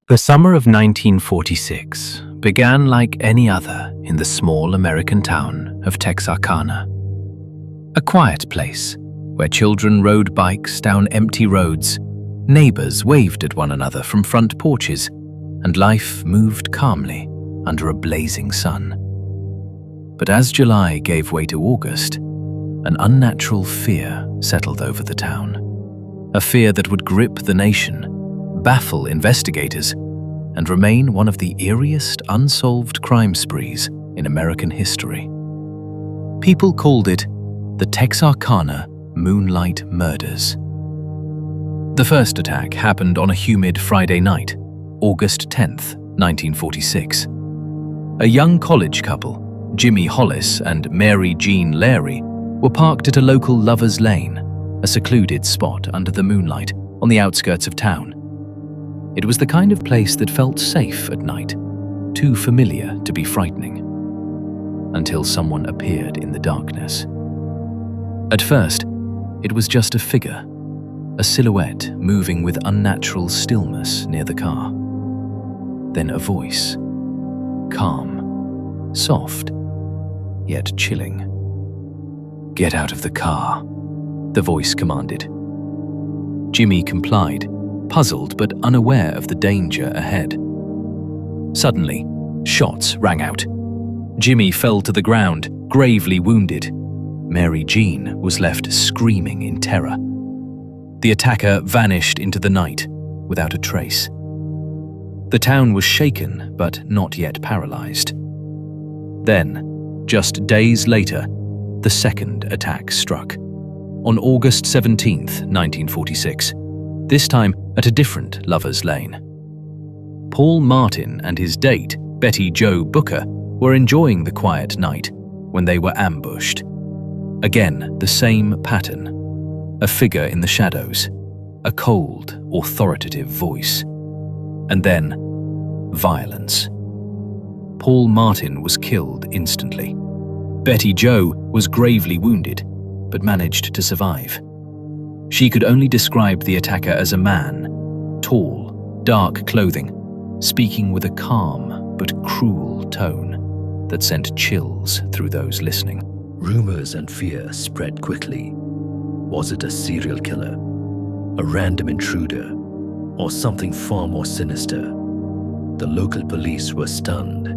The summer of 1946 began like any other in the small American town of Texarkana. A quiet place where children rode bikes down empty roads, neighbors waved at one another from front porches, and life moved calmly under a blazing sun. But as July gave way to August, an unnatural fear settled over the town. A fear that would grip the nation, baffle investigators, and remain one of the eeriest unsolved crime sprees in American history. People called it the Texarkana Moonlight Murders. The first attack happened on a humid Friday night, August 10th, 1946. A young college couple, Jimmy Hollis and Mary Jean Larey, were parked at a local Lover's Lane, a secluded spot under the moonlight on the outskirts of town. It was the kind of place that felt safe at night, too familiar to be frightening, until someone appeared in the darkness. At first, it was just a figure, a silhouette moving with unnatural stillness near the car. Then a voice, calm, soft, yet chilling. "Get out of the car," the voice commanded. Jimmy complied, puzzled but unaware of the danger ahead. Suddenly, shots rang out. Jimmy fell to the ground, gravely wounded. Mary Jean was left screaming in terror. The attacker vanished into the night without a trace. The town was shaken but not yet paralyzed. Then, just days later, the second attack struck. On August 17th, 1946, this time at a different Lover's Lane. Paul Martin and his date, Betty Jo Booker, were enjoying the quiet night when they were ambushed. Again, the same pattern. A figure in the shadows, a cold, authoritative voice. And then, violence. Paul Martin was killed instantly. Betty Jo was gravely wounded, but managed to survive. She could only describe the attacker as a man, tall, dark clothing, speaking with a calm but cruel tone that sent chills through those listening. Rumors and fear spread quickly. Was it a serial killer, a random intruder, or something far more sinister? The local police were stunned.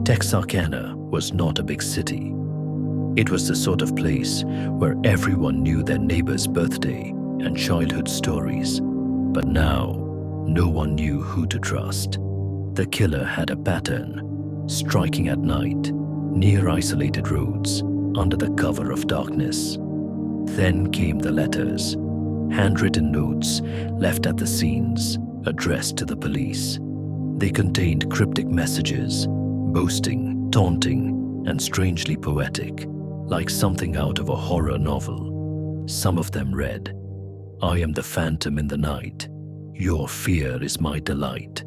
Texarkana was not a big city. It was the sort of place where everyone knew their neighbor's birthday and childhood stories. But now, no one knew who to trust. The killer had a pattern, striking at night, near isolated roads, under the cover of darkness. Then came the letters, handwritten notes left at the scenes, addressed to the police. They contained cryptic messages, boasting, taunting, and strangely poetic, like something out of a horror novel. Some of them read, "I am the phantom in the night. Your fear is my delight."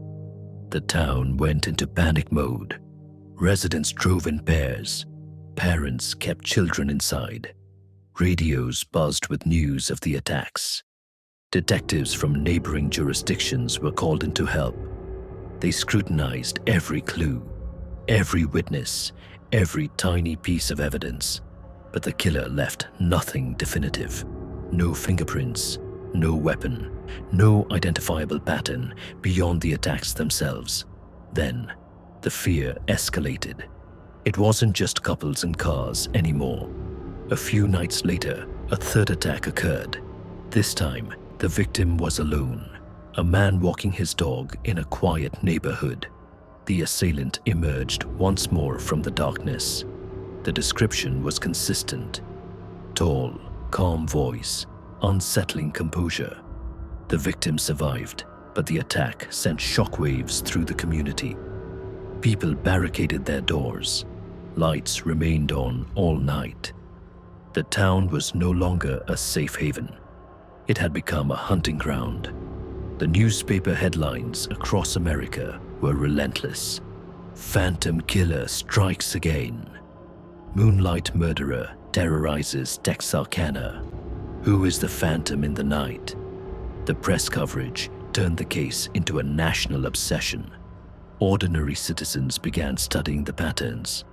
The town went into panic mode. Residents drove in pairs. Parents kept children inside. Radios buzzed with news of the attacks. Detectives from neighboring jurisdictions were called in to help. They scrutinized every clue, every witness, every tiny piece of evidence. But the killer left nothing definitive. No fingerprints, no weapon, no identifiable pattern beyond the attacks themselves. Then, the fear escalated. It wasn't just couples and cars anymore. A few nights later, a third attack occurred. This time, the victim was alone, a man walking his dog in a quiet neighborhood. The assailant emerged once more from the darkness. The description was consistent. Tall, calm voice, unsettling composure. The victim survived, but the attack sent shockwaves through the community. People barricaded their doors. Lights remained on all night. The town was no longer a safe haven. It had become a hunting ground. The newspaper headlines across America were relentless. Phantom killer strikes again. Moonlight murderer terrorizes Texarkana. Who is the phantom in the night? The press coverage turned the case into a national obsession. Ordinary citizens began studying the patterns.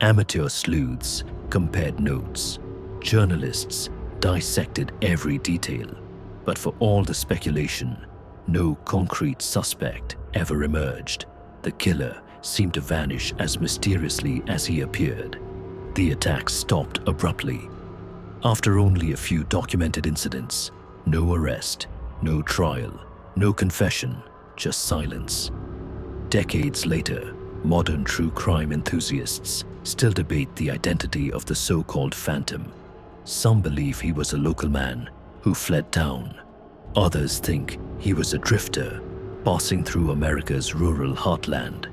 Amateur sleuths compared notes. Journalists dissected every detail. But for all the speculation, no concrete suspect ever emerged. The killer seemed to vanish as mysteriously as he appeared. The attack stopped abruptly. After only a few documented incidents, no arrest, no trial, no confession, just silence. Decades later, modern true crime enthusiasts still debate the identity of the so-called phantom. Some believe he was a local man who fled town. Others think he was a drifter passing through America's rural heartland.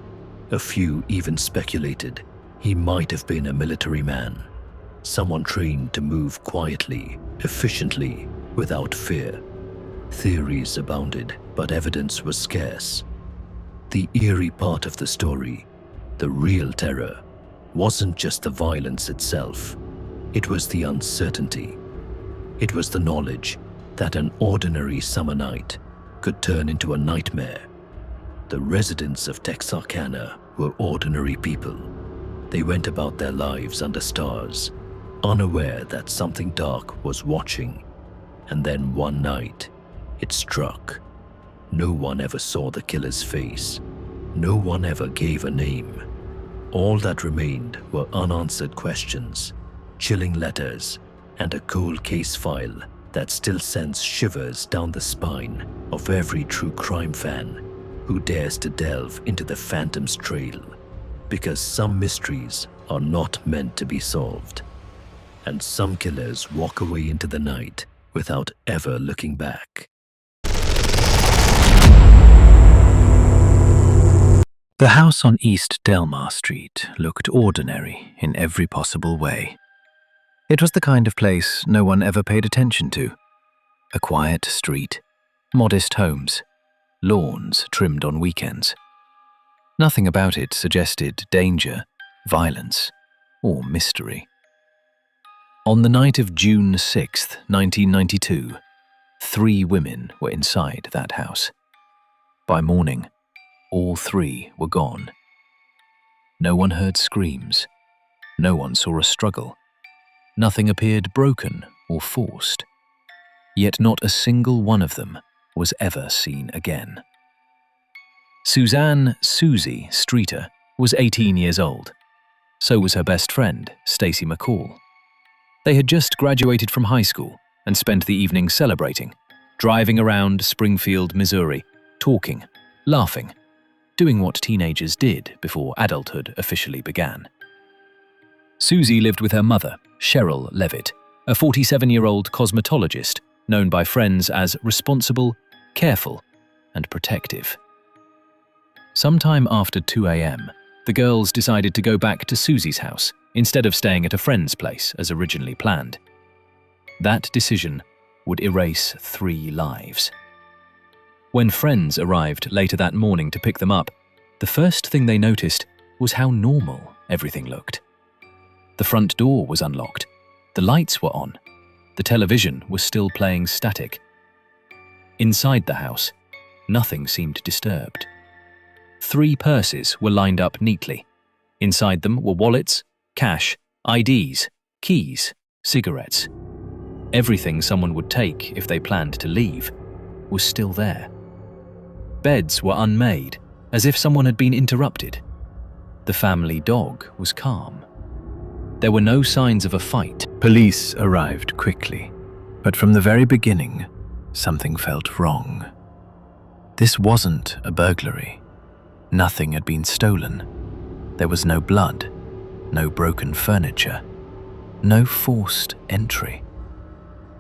A few even speculated he might have been a military man, someone trained to move quietly, efficiently, without fear. Theories abounded, but evidence was scarce. The eerie part of the story, the real terror, wasn't just the violence itself. It was the uncertainty. It was the knowledge that an ordinary summer night could turn into a nightmare. The residents of Texarkana were ordinary people. They went about their lives under stars, unaware that something dark was watching. And then one night, it struck. No one ever saw the killer's face. No one ever gave a name. All that remained were unanswered questions, chilling letters, and a cold case file that still sends shivers down the spine of every true crime fan who dares to delve into the phantom's trail. Because some mysteries are not meant to be solved, and some killers walk away into the night without ever looking back. The house on East Delmar Street looked ordinary in every possible way. It was the kind of place no one ever paid attention to. A quiet street, modest homes, lawns trimmed on weekends. Nothing about it suggested danger, violence, or mystery. On the night of June 6, 1992, 3 women were inside that house. By morning, all 3 were gone. No one heard screams. No one saw a struggle. Nothing appeared broken or forced. Yet not a single one of them was ever seen again. Suzanne Susie Streeter was 18 years old. So was her best friend, Stacy McCall. They had just graduated from high school and spent the evening celebrating, driving around Springfield, Missouri, talking, laughing, doing what teenagers did before adulthood officially began. Susie lived with her mother, Cheryl Levitt, a 47-year-old cosmetologist known by friends as responsible, careful, and protective. Sometime after 2 a.m., the girls decided to go back to Susie's house instead of staying at a friend's place as originally planned. That decision would erase 3 lives. When friends arrived later that morning to pick them up, the first thing they noticed was how normal everything looked. The front door was unlocked, the lights were on, the television was still playing static. Inside the house, nothing seemed disturbed. 3 purses were lined up neatly. Inside them were wallets, cash, IDs, keys, cigarettes. Everything someone would take if they planned to leave was still there. Beds were unmade, as if someone had been interrupted. The family dog was calm. There were no signs of a fight. Police arrived quickly, but from the very beginning, something felt wrong. This wasn't a burglary. Nothing had been stolen. There was no blood, no broken furniture, no forced entry.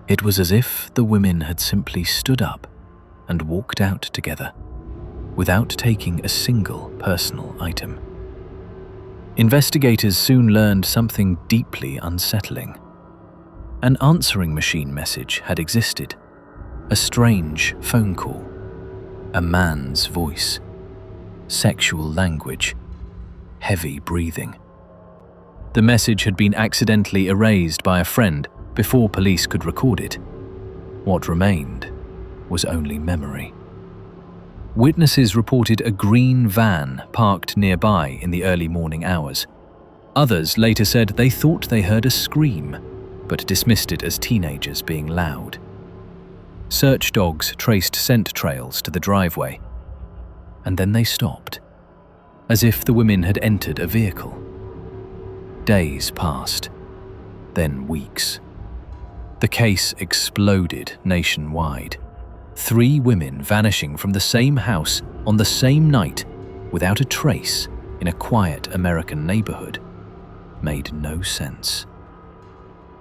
It was as if the women had simply stood up and walked out together, without taking a single personal item. Investigators soon learned something deeply unsettling. An answering machine message had existed, a strange phone call, a man's voice, sexual language, heavy breathing. The message had been accidentally erased by a friend before police could record it. What remained was only memory. Witnesses reported a green van parked nearby in the early morning hours. Others later said they thought they heard a scream, but dismissed it as teenagers being loud. Search dogs traced scent trails to the driveway, and then they stopped, as if the women had entered a vehicle. Days passed, then weeks. The case exploded nationwide. 3 women vanishing from the same house on the same night without a trace in a quiet American neighborhood made no sense.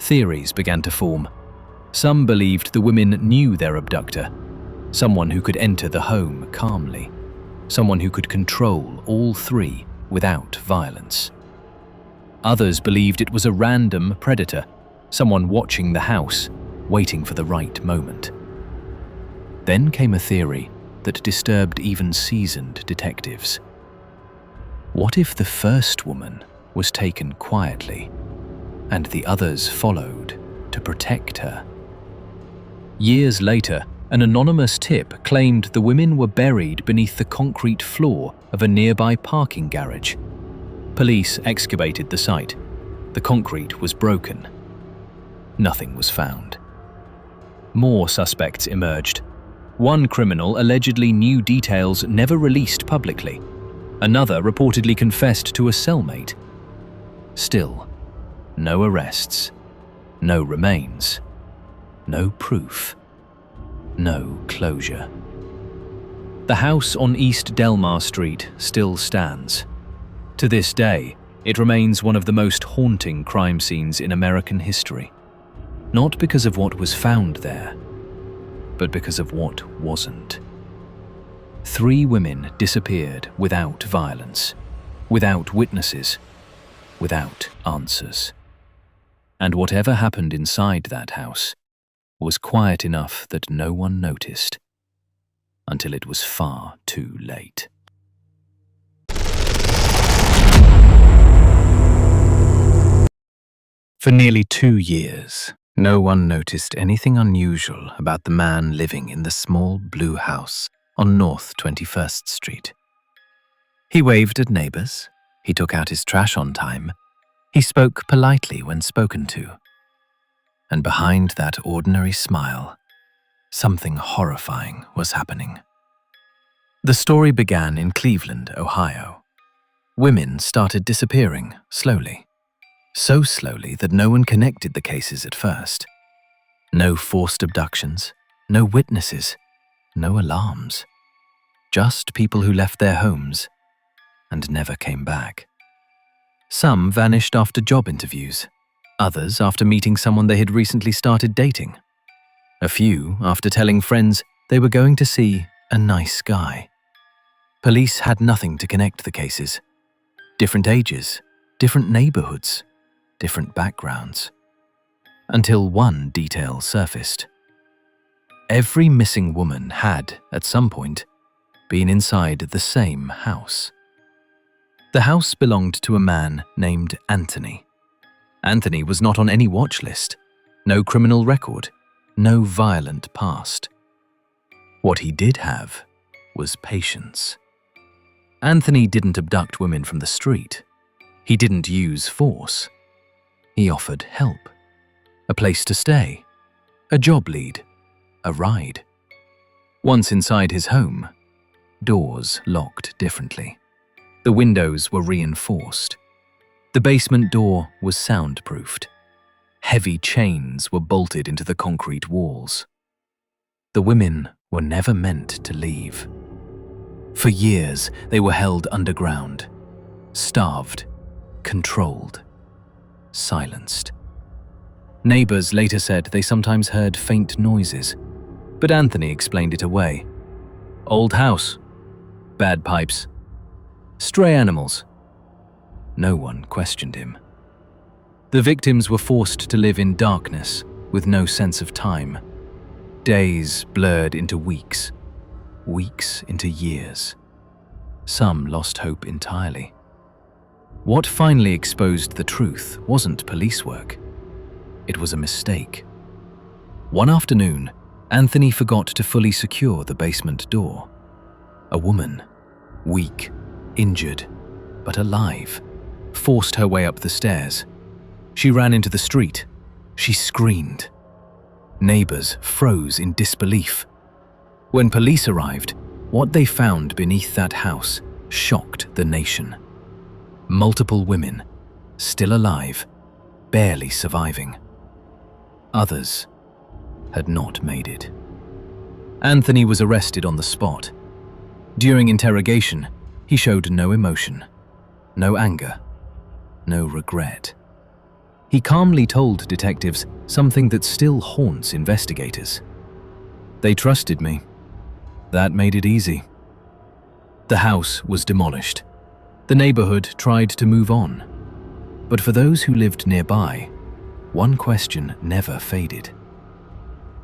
Theories began to form. Some believed the women knew their abductor, someone who could enter the home calmly, someone who could control all 3 without violence. Others believed it was a random predator, someone watching the house, waiting for the right moment. Then came a theory that disturbed even seasoned detectives. What if the first woman was taken quietly, and the others followed to protect her? Years later, an anonymous tip claimed the women were buried beneath the concrete floor of a nearby parking garage. Police excavated the site. The concrete was broken. Nothing was found. More suspects emerged. One criminal allegedly knew details never released publicly. Another reportedly confessed to a cellmate. Still, no arrests, no remains, no proof, no closure. The house on East Delmar Street still stands. To this day, it remains one of the most haunting crime scenes in American history. Not because of what was found there, but because of what wasn't. 3 women disappeared without violence, without witnesses, without answers. And whatever happened inside that house was quiet enough that no one noticed, until it was far too late. For nearly 2 years, no one noticed anything unusual about the man living in the small blue house on North 21st Street. He waved at neighbors, he took out his trash on time, he spoke politely when spoken to. And behind that ordinary smile, something horrifying was happening. The story began in Cleveland, Ohio. Women started disappearing slowly. So slowly that no one connected the cases at first. No forced abductions, no witnesses, no alarms. Just people who left their homes and never came back. Some vanished after job interviews, others after meeting someone they had recently started dating. A few after telling friends they were going to see a nice guy. Police had nothing to connect the cases. Different ages, different neighborhoods, different backgrounds, until one detail surfaced. Every missing woman had, at some point, been inside the same house. The house belonged to a man named Anthony. Anthony was not on any watch list, no criminal record, no violent past. What he did have was patience. Anthony didn't abduct women from the street. He didn't use force. He offered help, a place to stay, a job lead, a ride. Once inside his home, doors locked differently. The windows were reinforced. The basement door was soundproofed. Heavy chains were bolted into the concrete walls. The women were never meant to leave. For years, they were held underground, starved, controlled, silenced. Neighbors later said they sometimes heard faint noises, but Anthony explained it away. Old house, bad pipes, stray animals. No one questioned him. The victims were forced to live in darkness with no sense of time. Days blurred into weeks, weeks into years. Some lost hope entirely. What finally exposed the truth wasn't police work. It was a mistake. One afternoon, Anthony forgot to fully secure the basement door. A woman, weak, injured, but alive, forced her way up the stairs. She ran into the street. She screamed. Neighbors froze in disbelief. When police arrived, what they found beneath that house shocked the nation. Multiple women, still alive, barely surviving. Others had not made it. Anthony was arrested on the spot. During interrogation, he showed no emotion, no anger, no regret. He calmly told detectives something that still haunts investigators. They trusted me. That made it easy. The house was demolished. The neighborhood tried to move on. But for those who lived nearby, one question never faded.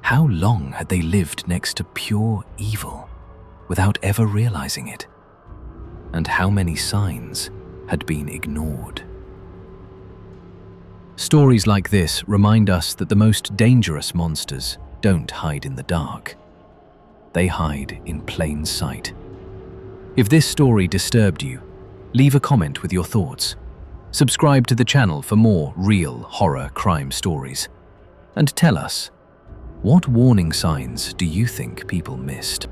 How long had they lived next to pure evil without ever realizing it? And how many signs had been ignored? Stories like this remind us that the most dangerous monsters don't hide in the dark. They hide in plain sight. If this story disturbed you, leave a comment with your thoughts. Subscribe to the channel for more real horror crime stories. And tell us, what warning signs do you think people missed?